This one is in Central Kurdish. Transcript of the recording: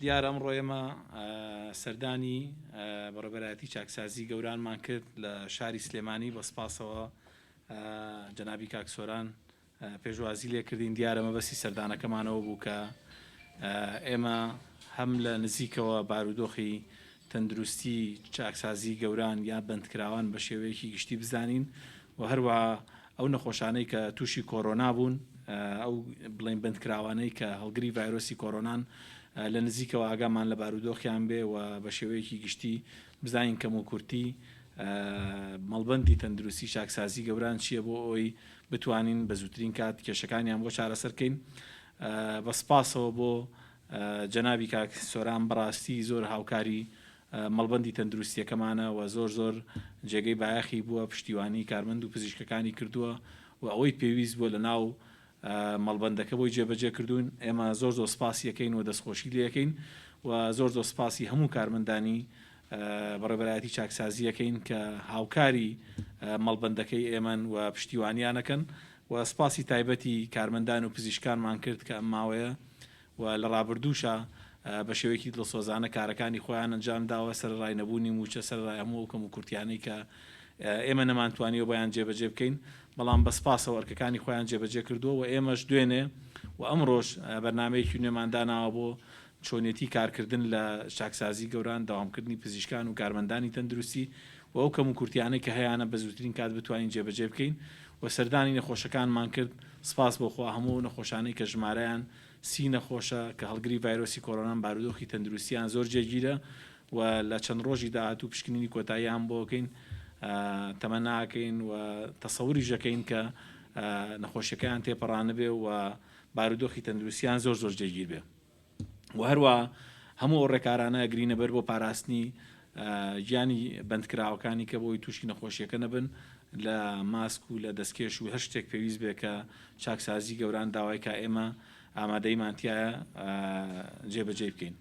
دیارە ئەمڕۆ ئێمە سەردانی بەڕێوەبەرایەتی چاکسازی گەورانمان کرد لە شاری سلێمانی بە سپاسەوە جەنابی کاکسۆران پێشوازی لێکردین. دیارە مەبەستی سەردانەکەمانەوە بوو کە ئێمە هەم لە نزیکەوە بارودۆخی تەندروستی چاکسازی گەوران یا بەندکراوان بە شێوەیەکی گشتی بزانین و هەروەها ئەو نەخۆشانەی کە تووشی کۆرۆنا بوون، ئەو بڵین بەندکراوانەی کە هەڵگری ڤایرۆسی کۆرۆنان لە نزیکەوە ئاگامان لە بارودۆخیان بێ و بە شێوەیەکی گشتی بزانین کەم و کورتی مەڵبەندی تەندروستی چاکسازی گەوران چییە بۆ ئەوی بتوانین بە زووترین کات کێشەکانیان بۆ چارەسەرکەین. بە سپاسەوە بۆ جەنابی کاکسۆران بەڕاستی زۆر هاوکاری مەڵبەندی تەندروستیەکەمانە و زۆر جێگەی بایەخی بووە، پشتیوانی کارمەند و پزیشکەکانی کردووە و ئەوەی پێویست بووە لە ناو مەڵبەندەکە بۆی جێبەجێ کردوون. ئێمە زۆر سپاسی یەکەین و دەستخۆشی لەکەین و زۆر سپاسی هەموو کارمەندانی بەڕێوەبەرایەتی چاکسازی یەکەین کە هاوکاری مەڵبەندەکەی ئێمەن و پشتیوانیانەکەن و سپاسی تایبەتی کارمەندان و پزیشکانمان کرد کە ئەم ماوەیە و لە ڕابردووشە بە شێوەیەکی دڵسۆزانە کارەکانی خۆیان ئەنجام داوە سەر ڕای نەبوونی موچە سەر ڕای هەموو کەم و کورتیانەی کە ئێمە نەمانتوانیەوە بۆیان جێبەجێ بکەین، بەڵام بە سپاسەوە ئەرکەکانی خۆیان جێبەجێ کردووە و ئێمەش دوێنێ و ئەمڕۆژ بەرنامەیەکی نوێمانداناوە بۆ چۆنیەتی کارکردن لە چاکسازی گەوران، داوامکردنی پزیشکان و کارمەندانی تەندروستی و ئەو کەم و کورتیانەی کە هەیەە بە زووترین کات بتوانین جێبەجێ بکەین و سەردانی نەخۆشەکانمان کرد. سپاس بۆخوا هەموو نەخۆشانەی کە ژمارەیان سی نەخۆشە کە هەڵگری ڤایرۆسی کۆرۆنان بارودۆخی تەندروستیان زۆر جێگیرە و لە چەند ڕۆژی داهاتوو پشکنینی کۆتاییان بۆکەین تەمە ناکەین و تەسەوری ژەکەین کە نەخۆشیەکەیان تێپەڕانە بێ و بارودۆخی تەندروستیان زۆر جێگیر بێ و هەروە هەموو ڕێکارانە گرینە بەر بۆ پاراستنی گیانی بەندکراوەکانی کە بۆی تووشی نەخۆشیەکە نەبن لە ماسک و لە دەستکێش و هەر شتێک پێویست بێ کە چاکسازی گەوران داوای کە ئێمە ئامادەیمانتیایە جێبەجێ بکەین.